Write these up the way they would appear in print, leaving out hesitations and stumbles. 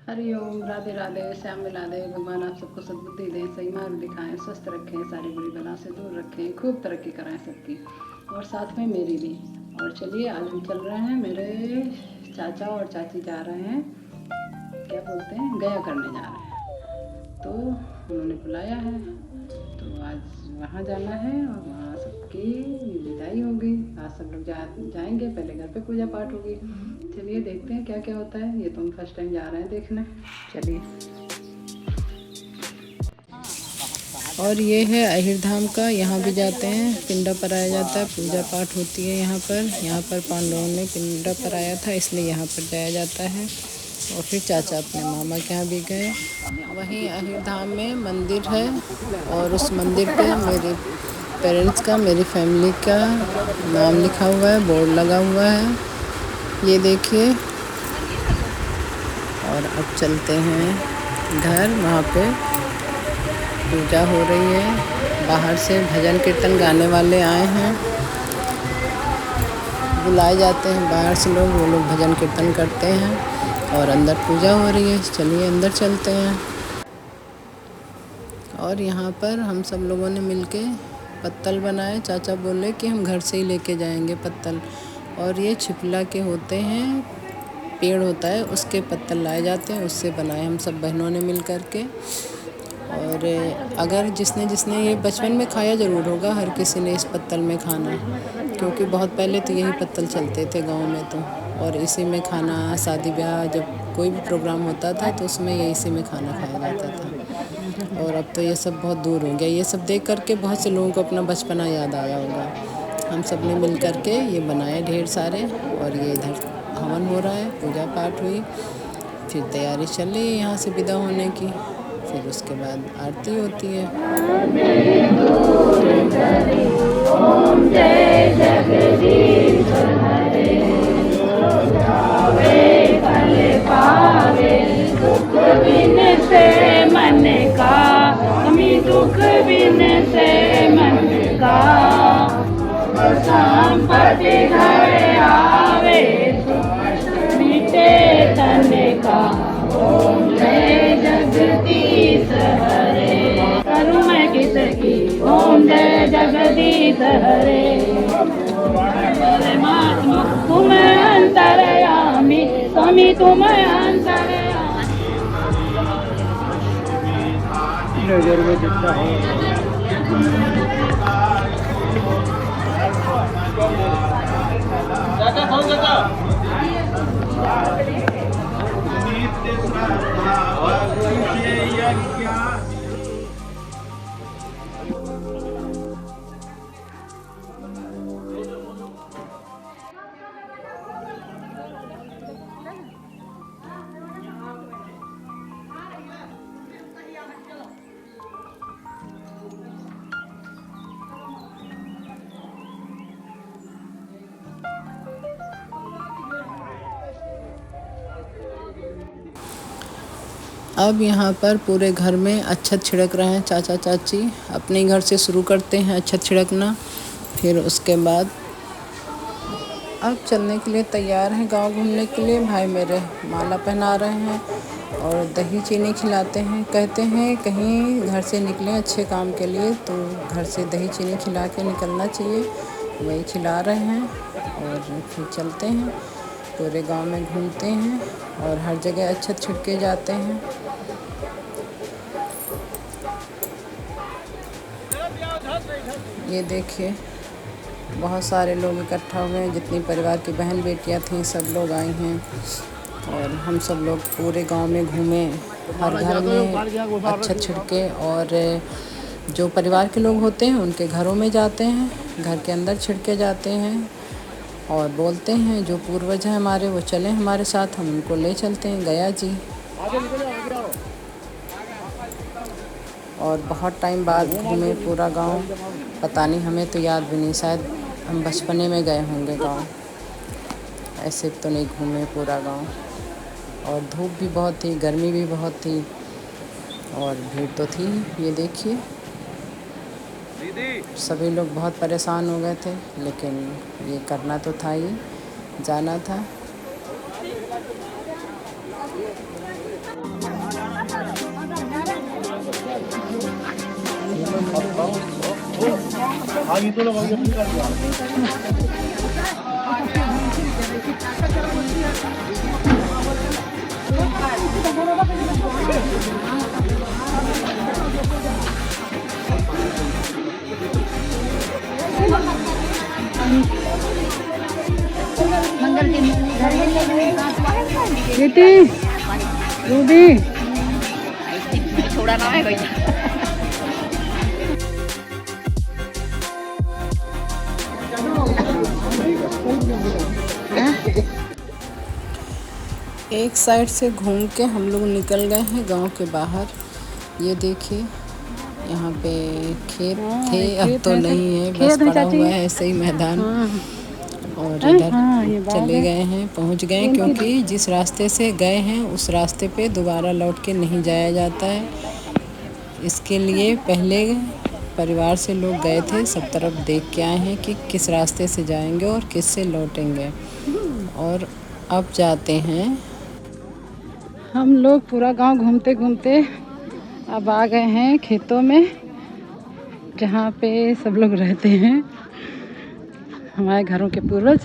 हरि ओम, राधे राधे, श्याम मिला दे। भगवान आप सबको सद्बुद्धि दें, सही मार्ग दिखाएं, स्वस्थ रखें, सारी बुरी बला से दूर रखें, खूब तरक्की कराएं सबकी, और साथ में मेरी भी। और चलिए आज हम चल रहे हैं, मेरे चाचा और चाची जा रहे हैं, क्या बोलते हैं, गया करने जा रहे हैं। तो उन्होंने बुलाया है, तो आज वहाँ जाना है और वहाँ सबकी विदाई होगी। आज सब लोग जाएंगे, पहले घर पे पूजा पाठ होगी। चलिए देखते हैं क्या क्या होता है। ये तो हम फर्स्ट टाइम जा रहे हैं देखने। चलिए। और ये है अहिर धाम का, यहाँ भी जाते हैं, पिंडा पराया जाता है, पूजा पाठ होती है यहाँ पर पांडवों ने पिंडा पराया था, इसलिए यहाँ पर जाया जाता है। और फिर चाचा अपने मामा के यहाँ भी गए। वहीं अहिर धाम में मंदिर है, और उस मंदिर पे मेरे पेरेंट्स का, मेरी फैमिली का नाम लिखा हुआ है, बोर्ड लगा हुआ है, ये देखिए। और अब चलते हैं घर, वहाँ पे पूजा हो रही है। बाहर से भजन कीर्तन गाने वाले आए हैं, बुलाए जाते हैं बाहर से लोग, वो लोग भजन कीर्तन करते हैं। और अंदर पूजा हो रही है, चलिए अंदर चलते हैं। और यहाँ पर हम सब लोगों ने मिलके पत्तल बनाए। चाचा बोले कि हम घर से ही लेके जाएंगे पत्तल, और ये छिपला के होते हैं, पेड़ होता है उसके पत्तल लाए जाते हैं, उससे बनाए हम सब बहनों ने मिल कर के। और अगर जिसने जिसने ये बचपन में खाया ज़रूर होगा, हर किसी ने इस पत्तल में खाना, क्योंकि बहुत पहले तो यही पत्तल चलते थे गांव में तो। और इसी में खाना, शादी ब्याह, जब कोई भी प्रोग्राम होता था तो उसमें ये इसी में खाना खाया जाता था। और अब तो ये सब बहुत दूर हो गया। ये सब देख करके बहुत से लोगों को अपना बचपना याद आया होगा। हम सब ने मिल कर के ये बनाए ढेर सारे, और ये इधर हवन हो रहा है, पूजा पाठ हुई, फिर तैयारी चल रही है यहाँ से विदा होने की। फिर उसके बाद आरती होती है। ओम जय जगदीश हरे, पावे दुख बिन से मन का, हमें दुख बिन से मन का, संपत्ति घर आवे, मिटे तन का। ओम जय जगदीश हरे, करूँ मैं किसकी, ओम जय जगदीश हरे। परमात्मा तुम अंतर्यामी, स्वामी तुम अंतर्यामी। नजर में दिखता हो अब यहाँ पर पूरे घर में अच्छत छिड़क रहे हैं चाचा चाची। अपने घर से शुरू करते हैं अच्छत छिड़कना, फिर उसके बाद अब चलने के लिए तैयार हैं गांव घूमने के लिए। भाई मेरे माला पहना रहे हैं और दही चीनी खिलाते हैं। कहते हैं कहीं घर से निकलें अच्छे काम के लिए तो घर से दही चीनी खिला के निकलना चाहिए, वही खिला रहे हैं। और फिर चलते हैं, पूरे गांव में घूमते हैं और हर जगह अच्छत छिड़के जाते हैं। ये देखिए बहुत सारे लोग इकट्ठा हुए हैं, जितनी परिवार की बहन बेटियां थीं सब लोग आई हैं। और हम सब लोग पूरे गांव में घूमे, हर घर में अच्छत छिड़के। और जो परिवार के लोग होते हैं उनके घरों में जाते हैं, घर के अंदर छिड़के जाते हैं और बोलते हैं जो पूर्वज हैं हमारे वो चलें हमारे साथ, हम उनको ले चलते हैं गया जी। और बहुत टाइम बाद घूमे पूरा गांव, पता नहीं हमें तो याद भी नहीं, शायद हम बचपने में गए होंगे गांव, ऐसे तो नहीं घूमे पूरा गांव। और धूप भी बहुत थी, गर्मी भी बहुत थी और भीड़ तो थी। ये देखिए सभी लोग बहुत परेशान हो गए थे, लेकिन ये करना तो था ही, जाना था। बेटी रूबी थोड़ा ना है कोई। एक साइड से घूम के हम लोग निकल गए हैं गांव के बाहर। ये देखिए यहाँ पे खेत थे, अब तो नहीं है, बस पड़ा हुआ है ऐसे ही मैदान। और इधर चले गए हैं, पहुँच गए, क्योंकि जिस रास्ते से गए हैं उस रास्ते पे दोबारा लौट के नहीं जाया जाता है। इसके लिए पहले परिवार से लोग गए थे, सब तरफ देख के आए हैं कि किस रास्ते से जाएंगे और किस से लौटेंगे। और अब जाते हैं। हम लोग पूरा गांव घूमते घूमते अब आ गए हैं खेतों में, जहाँ पे सब लोग रहते हैं, हमारे घरों के पूर्वज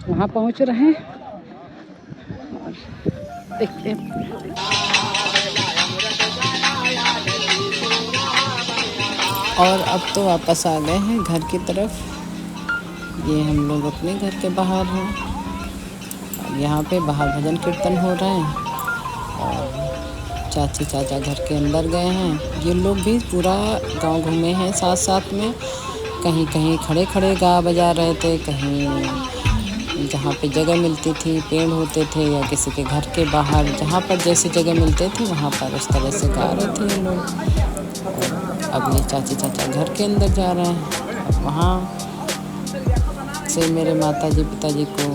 वहाँ पहुँच रहे हैं। और देखते हैं। और अब तो वापस आ गए हैं घर की तरफ। ये हम लोग अपने घर के बाहर हैं। यहाँ पे बाहर भजन कीर्तन हो रहे हैं और चाची चाचा घर के अंदर गए हैं। ये लोग भी पूरा गांव घूमे हैं साथ साथ में। कहीं कहीं खड़े खड़े गा बजा रहे थे, कहीं जहाँ पे जगह मिलती थी, पेड़ होते थे, या किसी के घर के बाहर जहाँ पर जैसे जगह मिलते थे वहाँ पर उस तरह से गा रहे थे ये लोग। अब ये चाची चाचा घर के अंदर जा रहे हैं। अब वहाँ से मेरे माताजी पिताजी को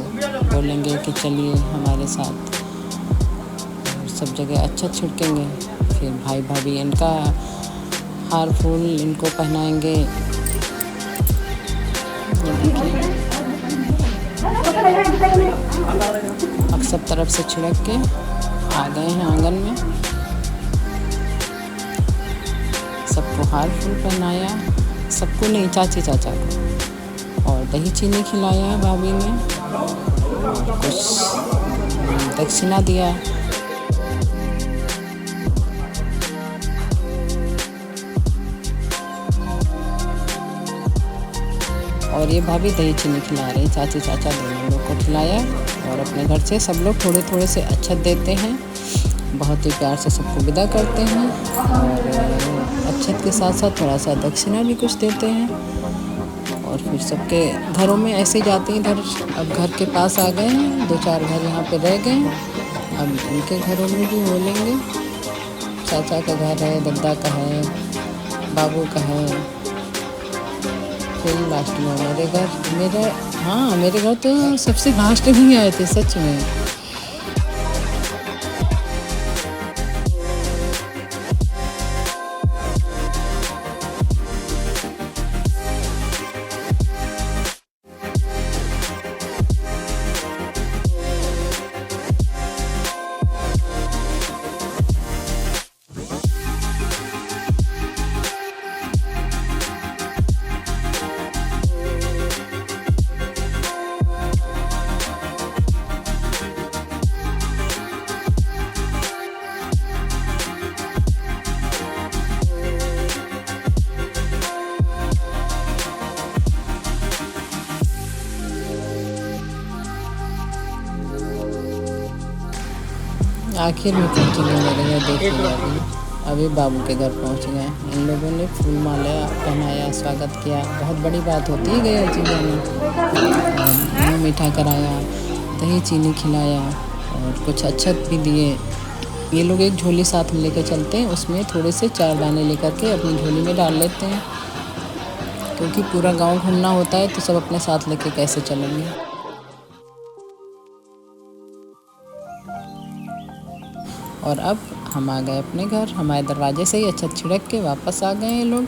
बोलेंगे कि चलिए हमारे साथ, सब जगह अच्छा छिड़केंगे। फिर भाई भाभी इनका हार फूल इनको पहनाएंगे। अब सब तरफ से छिड़क के आ गए हैं आंगन में। सबको हार फूल पहनाया, सबको नहीं, चाची चाचा को, और दही चीनी खिलाया भाभी ने, और कुछ दक्षिणा दिया। और ये भाभी दही चीनी खिला रही, चाची चाचा दोनों लोग को खिलाया। और अपने घर से सब लोग थोड़े थोड़े से अक्षत देते हैं, बहुत ही प्यार से सबको विदा करते हैं। और अक्षत के साथ साथ थोड़ा सा दक्षिणा भी कुछ देते हैं। और फिर सबके घरों में ऐसे जाते हैं। इधर अब घर के पास आ गए हैं, 2-4 घर यहाँ पे रह गए। अब उनके घरों में भी हो लेंगे। चाचा का घर है, दादा का है, बाबू का है। फिर लास्ट में मेरे घर तो सबसे लास्ट में ही आए थे सच में। आखिर में पहुँच गए मेरे घर। देखिए अभी बाबू के घर पहुँच गए। इन लोगों ने फूल माला पहनाया, स्वागत किया। बहुत बड़ी बात होती है गए चीज़ों में। मुँह मीठा कराया, दही चीनी खिलाया और कुछ अक्षत भी दिए। ये लोग एक झोली साथ में लेकर चलते हैं, उसमें थोड़े से 4 दाने लेकर के अपनी झोली में डाल लेते हैं, क्योंकि पूरा गांव घूमना होता है तो सब अपने साथ लेके कैसे चलेंगे। और अब हम आ गए अपने घर। हमारे दरवाजे से ही अक्षत छिड़क के वापस आ गए ये लोग।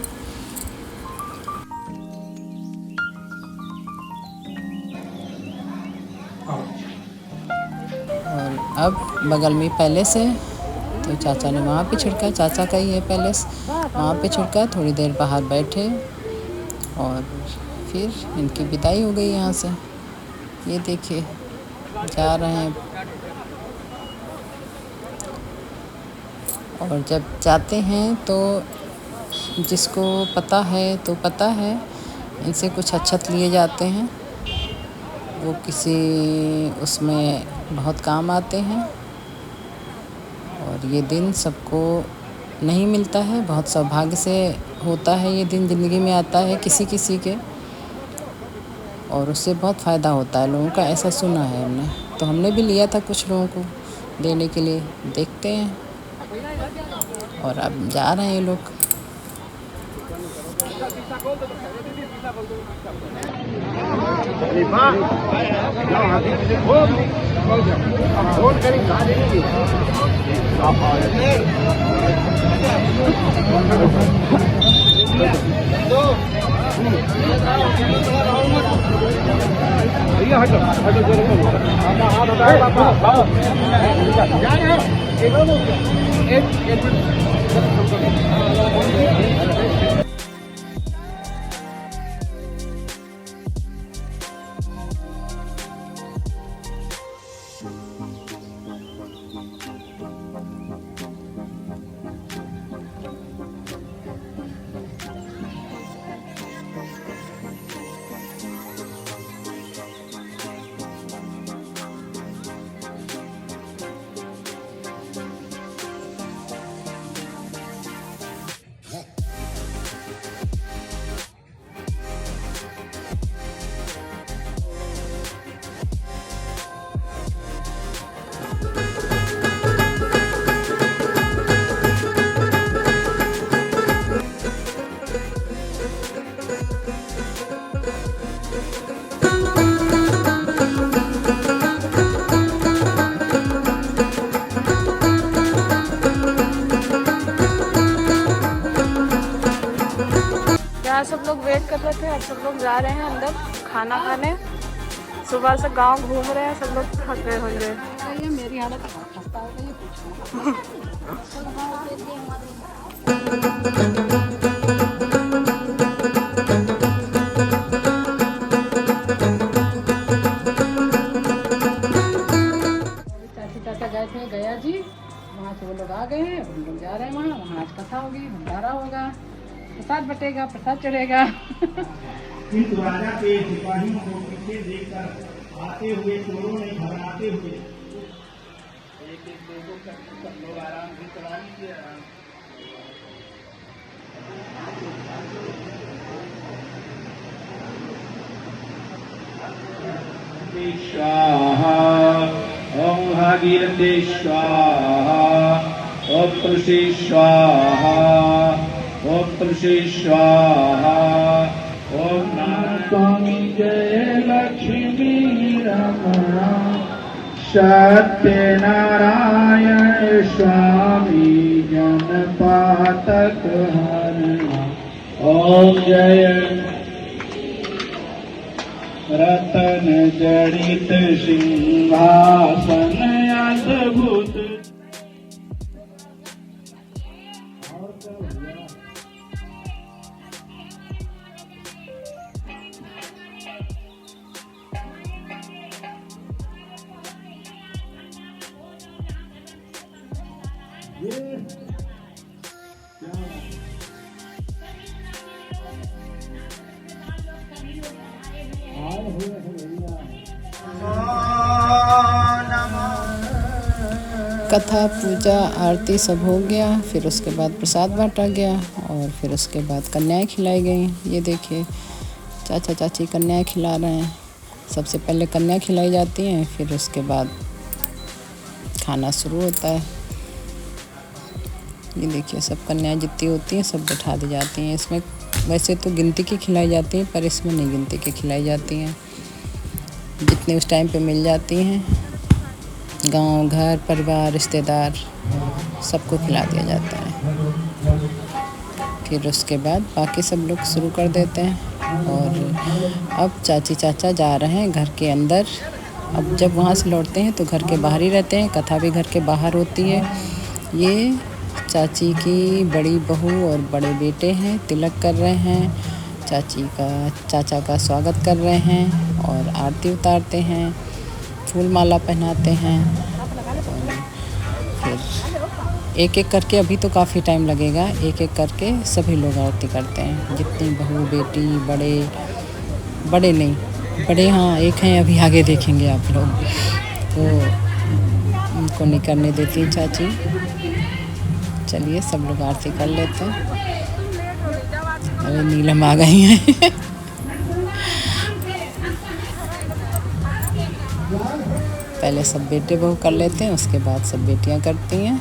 और अब बगल में पैलेस है, तो चाचा ने वहाँ पे छिड़का। चाचा का ही है पैलेस, वहाँ पे छिड़का। थोड़ी देर बाहर बैठे और फिर इनकी विदाई हो गई यहाँ से। ये देखिए जा रहे हैं। और जब जाते हैं तो जिसको पता है तो पता है, इनसे कुछ अक्षत लिए जाते हैं, वो किसी उसमें बहुत काम आते हैं। और ये दिन सबको नहीं मिलता है, बहुत सौभाग्य से होता है ये दिन, ज़िंदगी में आता है किसी किसी के, और उससे बहुत फ़ायदा होता है लोगों का, ऐसा सुना है हमने। तो हमने भी लिया था कुछ लोगों को देने के लिए, देखते हैं। और अब जा रहे हैं ये लोग। यहाँ सब लोग वेट कर रहे थे, अब सब लोग जा रहे हैं अंदर खाना खाने। सुबह से गांव घूम रहे हैं, सब लोग थक गए होंगे। मेरी हालत खस्ता हो गई चाची चाचा गए थे गया जी, वहाँ से वो लोग आ गए हैं, हम लोग जा रहे हैं वहाँ। वहाँ आज कथा होगी, भंडारा होगा, प्रसाद बटेगा, प्रसाद चढ़ेगा। किंतु राजा के सिपाहियों को पीछे देखकर आते हुए चोरों ने घबराते हुए एक एक दो सब लोग आराम से चला लीजिए। स्वाहा ओम भागीरथे स्वाहा ओम तुलसी स्वाहा ओम तुलसी स्वाहा ओम स्वामी जय लक्ष्मी रमणा सत्यनारायण स्वामी जनपातक हरणा ओम जय रतन जड़ित सिंहासन अद्भुत। कथा पूजा आरती सब हो गया, फिर उसके बाद प्रसाद बांटा गया, और फिर उसके बाद कन्याएं खिलाई गई। ये देखिए चाचा चाची कन्याएं खिला रहे हैं। सबसे पहले कन्या खिलाई जाती हैं, फिर उसके बाद खाना शुरू होता है। ये देखिए सब कन्याएं जितनी होती हैं सब बैठा दी जाती हैं। इसमें वैसे तो गिनती की खिलाई जाती हैं, पर इसमें नहीं गिनती की खिलाई जाती हैं, जितने उस टाइम पे मिल जाती हैं। गांव घर परिवार रिश्तेदार सबको खिला दिया जाता है। फिर उसके बाद बाकी सब लोग शुरू कर देते हैं। और अब चाची चाचा जा रहे हैं घर के अंदर। अब जब वहाँ से लौटते हैं तो घर के बाहर ही रहते हैं, कथा भी घर के बाहर होती है। ये चाची की बड़ी बहू और बड़े बेटे हैं, तिलक कर रहे हैं। चाचा का स्वागत कर रहे हैं और आरती उतारते हैं, फूल माला पहनाते हैं। फिर एक एक करके, अभी तो काफ़ी टाइम लगेगा, एक एक करके सभी लोग आरती करते हैं, जितनी बहू बेटी, बड़े नहीं, बड़े हाँ एक हैं, अभी आगे देखेंगे आप लोग, तो उनको नहीं करने देती चाची। चलिए सब लोग आरती कर लेते हैं। अरे नीलम आ गई हैं। पहले सब बेटे बहू कर लेते हैं, उसके बाद सब बेटियां करती हैं।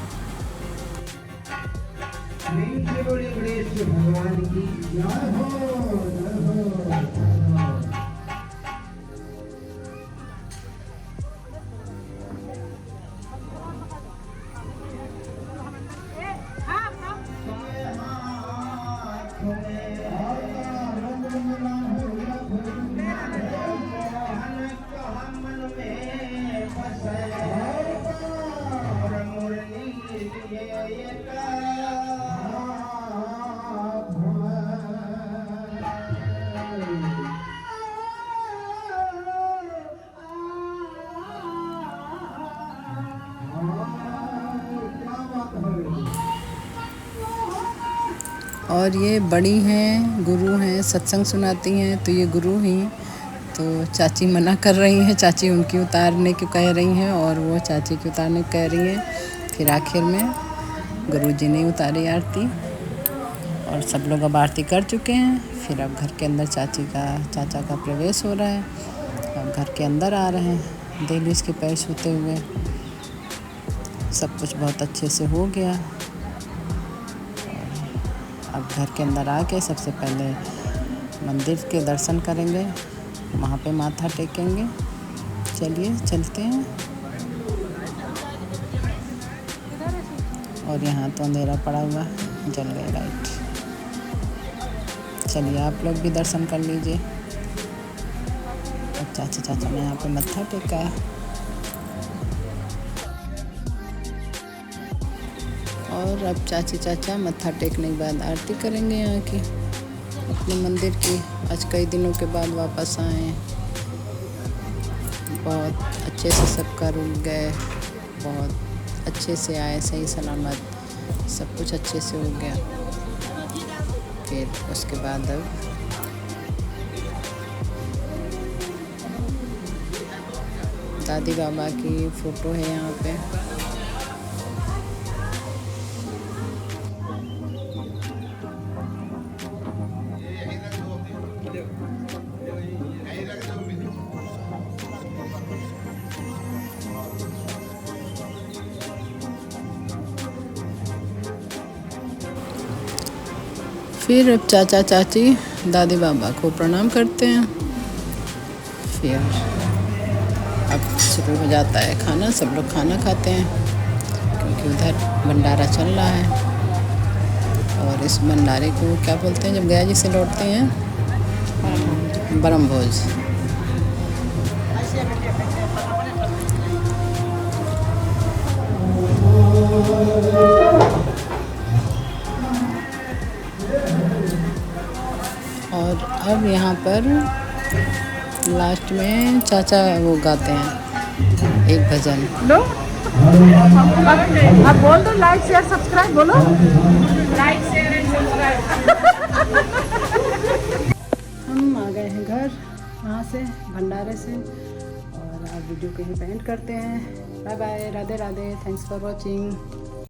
और ये बड़ी हैं, गुरु हैं, सत्संग सुनाती हैं, तो ये गुरु ही, तो चाची मना कर रही हैं, चाची उनकी उतारने को कह रही हैं और वो चाची की उतारने को कह रही हैं। फिर आखिर में गुरुजी ने उतारी आरती और सब लोग अब आरती कर चुके हैं। फिर अब घर के अंदर चाचा का प्रवेश हो रहा है। अब घर के अंदर आ रहे हैं, देख ली इसके पैर छूते हुए। सब कुछ बहुत अच्छे से हो गया। अब घर के अंदर आके सबसे पहले मंदिर के दर्शन करेंगे, वहाँ पे माथा टेकेंगे। चलिए चलते हैं। और यहाँ तो अंधेरा पड़ा हुआ, जल गए लाइट। चलिए आप लोग भी दर्शन कर लीजिए। और चाचा ने यहाँ पे मत्था टेका है। और अब चाचा मत्था टेकने के बाद आरती करेंगे यहाँ की, अपने मंदिर की। आज कई दिनों के बाद वापस आए हैं। बहुत अच्छे से सब कर गए, बहुत अच्छे से आए, सही सलामत, सब कुछ अच्छे से हो गया। फिर उसके बाद अब दादी बाबा की फ़ोटो है यहाँ पे। फिर अब चाचा चाची दादी बाबा को प्रणाम करते हैं। फिर अब शुरू हो जाता है खाना। सब लोग खाना खाते हैं क्योंकि उधर भंडारा चल रहा है। और इस भंडारे को क्या बोलते हैं जब गया जी से लौटते हैं? ब्रह्म भोज। और अब यहाँ पर लास्ट में चाचा वो गाते हैं एक भजन। लो आप बोल दो, लाइक शेयर सब्सक्राइब बोलो। Like share and subscribe. हम आ गए हैं घर वहाँ से, भंडारे से, और अब वीडियो को ही एंड करते हैं। Bye bye, Radhe Radhe, thanks for watching.